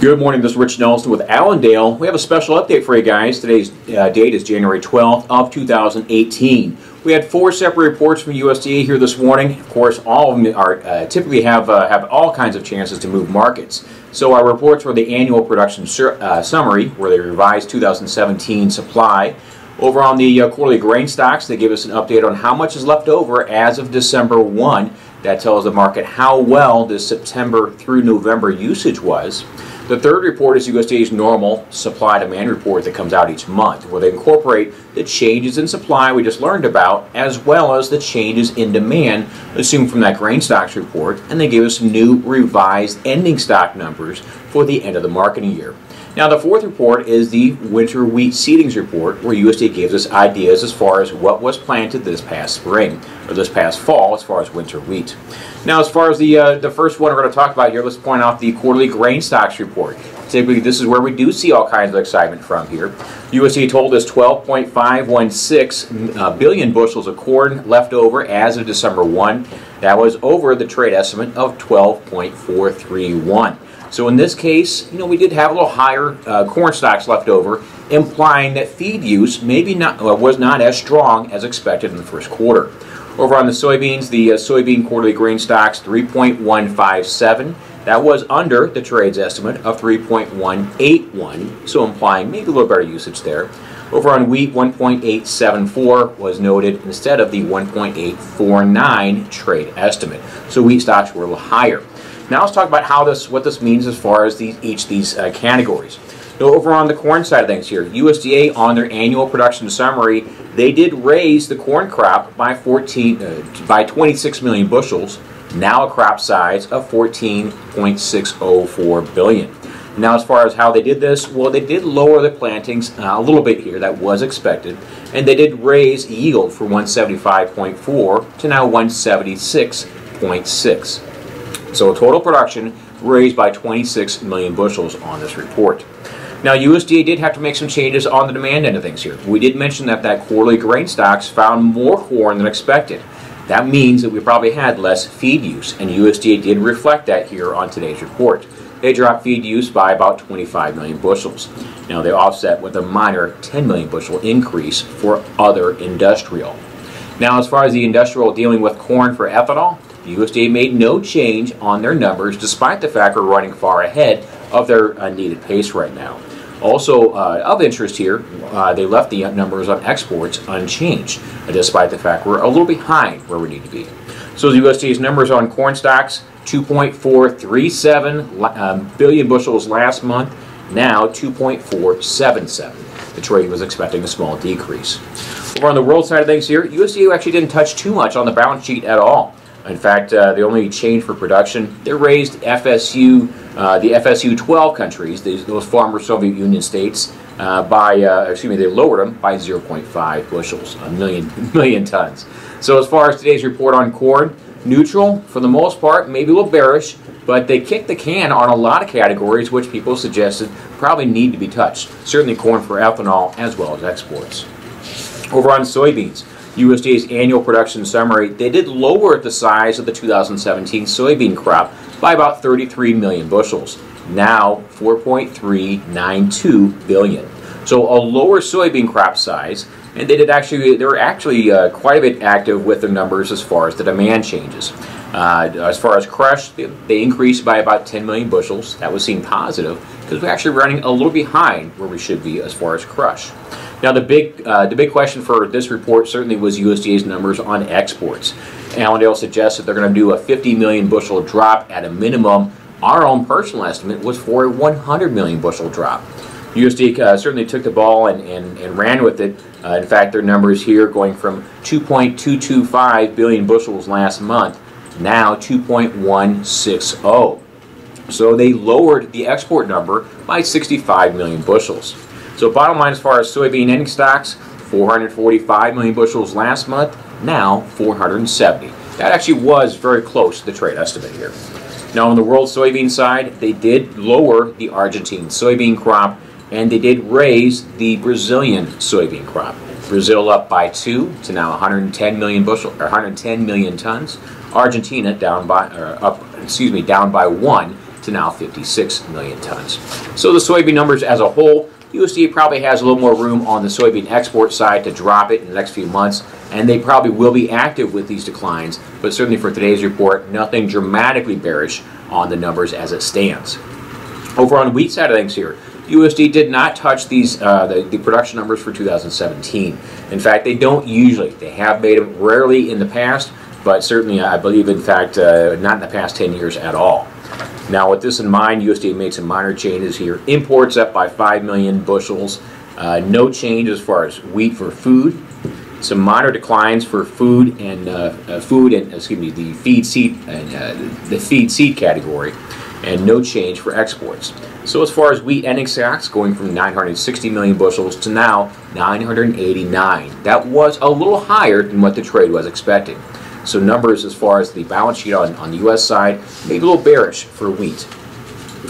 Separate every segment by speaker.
Speaker 1: Good morning, this is Rich Nelson with Allendale. We have a special update for you guys. Today's date is January 12th of 2018. We had 4 separate reports from USDA here this morning. Of course, all of them are typically have all kinds of chances to move markets. So our reports were the annual production summary, where they revised 2017 supply. Over on the quarterly grain stocks, they give us an update on how much is left over as of December 1. That tells the market how well this September through November usage was. The third report is USDA's normal supply-demand report that comes out each month, where they incorporate the changes in supply we just learned about, as well as the changes in demand assumed from that grain stocks report, and they give us some new revised ending stock numbers for the end of the marketing year. Now, the fourth report is the winter wheat seedings report, where USDA gives us ideas as far as what was planted this past spring, or this past fall, as far as winter wheat. Now, as far as the first one we're going to talk about here, let's point out the quarterly grain stocks report. Typically, this is where we do see all kinds of excitement from here. USDA told us 12.516 billion bushels of corn left over as of December 1. That was over the trade estimate of 12.431. So in this case, we did have a little higher corn stocks left over, implying that feed use was not as strong as expected in the first quarter. Over on the soybeans, the soybean quarterly grain stocks 3.157. That was under the trade's estimate of 3.181, so implying maybe a little better usage there. Over on wheat, 1.874 was noted instead of the 1.849 trade estimate. So wheat stocks were a little higher. Now let's talk about what this means as far as each of these categories. Now, over on the corn side of things here, USDA on their annual production summary, they did raise the corn crop by 26 million bushels, now a crop size of 14.604 billion. Now, as far as how they did this, well, they did lower the plantings a little bit here. That was expected. And they did raise yield from 175.4 to now 176.6. So total production raised by 26 million bushels on this report. Now, USDA did have to make some changes on the demand end of things here. We did mention that quarterly grain stocks found more corn than expected. That means that we probably had less feed use, and USDA did reflect that here on today's report. They dropped feed use by about 25 million bushels. Now, they offset with a minor 10 million bushel increase for other industrial. Now, as far as the industrial dealing with corn for ethanol, the USDA made no change on their numbers, despite the fact we're running far ahead of their needed pace right now. Also, of interest here, they left the numbers on exports unchanged, despite the fact we're a little behind where we need to be. So the USDA's numbers on corn stocks, 2.437 billion bushels last month, now 2.477. The trade was expecting a small decrease. Over on the world side of things here, USDA actually didn't touch too much on the balance sheet at all. In fact, the only change for production, they raised the FSU 12 countries, those former Soviet Union states, they lowered them by 0.5 bushels, a million tons. So as far as today's report on corn, neutral for the most part, maybe a little bearish, but they kicked the can on a lot of categories which people suggested probably need to be touched. Certainly corn for ethanol as well as exports. Over on soybeans, USDA's annual production summary, they did lower the size of the 2017 soybean crop by about 33 million bushels, now 4.392 billion. So a lower soybean crop size, and they were actually quite a bit active with their numbers as far as the demand changes. As far as crush, they increased by about 10 million bushels. That was seen positive because we're actually running a little behind where we should be as far as crush. Now, the big question for this report certainly was USDA's numbers on exports. Allendale suggests that they're going to do a 50 million bushel drop at a minimum. Our own personal estimate was for a 100 million bushel drop. USDA certainly took the ball and ran with it. In fact, their numbers here going from 2.225 billion bushels last month, now 2.160. So they lowered the export number by 65 million bushels. So bottom line, as far as soybean ending stocks, 445 million bushels last month, now 470. That actually was very close to the trade estimate here. Now on the world soybean side, they did lower the Argentine soybean crop, and they did raise the Brazilian soybean crop. Brazil up by 2 to now 110 million bushel, or 110 million tons. Argentina down by 1 to now 56 million tons. So the soybean numbers as a whole, USDA probably has a little more room on the soybean export side to drop it in the next few months, and they probably will be active with these declines, but certainly for today's report, nothing dramatically bearish on the numbers as it stands. Over on the wheat side of things here, USDA did not touch these the production numbers for 2017. In fact, they don't usually. They have made them rarely in the past, but certainly I believe, in fact, not in the past 10 years at all. Now, with this in mind, USDA made some minor changes here. Imports up by 5 million bushels. No change as far as wheat for food. Some minor declines for food and the feed seed category, and no change for exports. So as far as wheat ending stocks, going from 960 million bushels to now 989. That was a little higher than what the trade was expecting. So numbers as far as the balance sheet on the U.S. side, maybe a little bearish for wheat.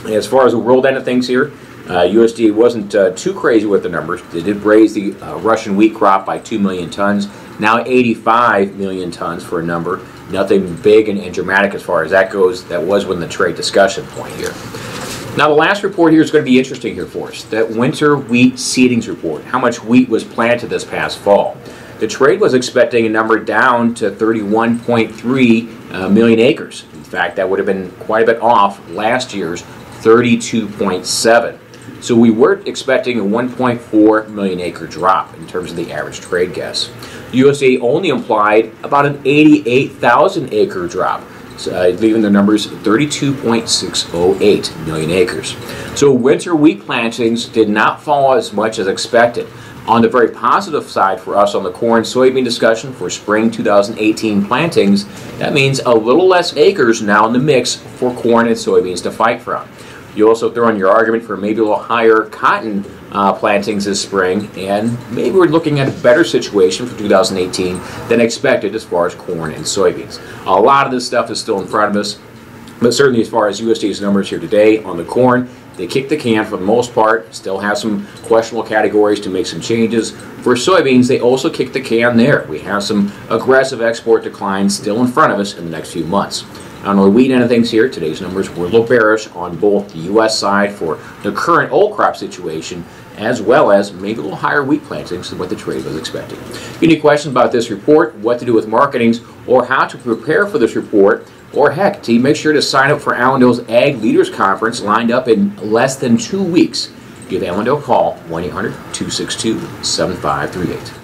Speaker 1: As far as the world end of things here, USDA wasn't too crazy with the numbers. They did raise the Russian wheat crop by 2 million tons, now 85 million tons for a number. Nothing big and dramatic as far as that goes. That was when the trade discussion point here. Now the last report here is going to be interesting here for us. That winter wheat seedings report. How much wheat was planted this past fall. The trade was expecting a number down to 31.3 million acres. In fact, that would have been quite a bit off last year's 32.7. So we were expecting a 1.4 million acre drop in terms of the average trade guess. USDA only implied about an 88,000 acre drop, leaving the numbers 32.608 million acres. So winter wheat plantings did not fall as much as expected. On the very positive side for us on the corn-soybean discussion for spring 2018 plantings, that means a little less acres now in the mix for corn and soybeans to fight from. You also throw in your argument for maybe a little higher cotton plantings this spring, and maybe we're looking at a better situation for 2018 than expected as far as corn and soybeans. A lot of this stuff is still in front of us, but certainly as far as USDA's numbers here today on the corn, they kicked the can for the most part, still have some questionable categories to make some changes. For soybeans, they also kicked the can there. We have some aggressive export declines still in front of us in the next few months. On the wheat end of things here, today's numbers were a little bearish on both the U.S. side for the current old crop situation, as well as maybe a little higher wheat plantings than what the trade was expecting. If you have any questions about this report, what to do with marketings, or how to prepare for this report, or heck, to make sure to sign up for Allendale's Ag Leaders Conference lined up in less than 2 weeks, give Allendale a call, 1-800-262-7538.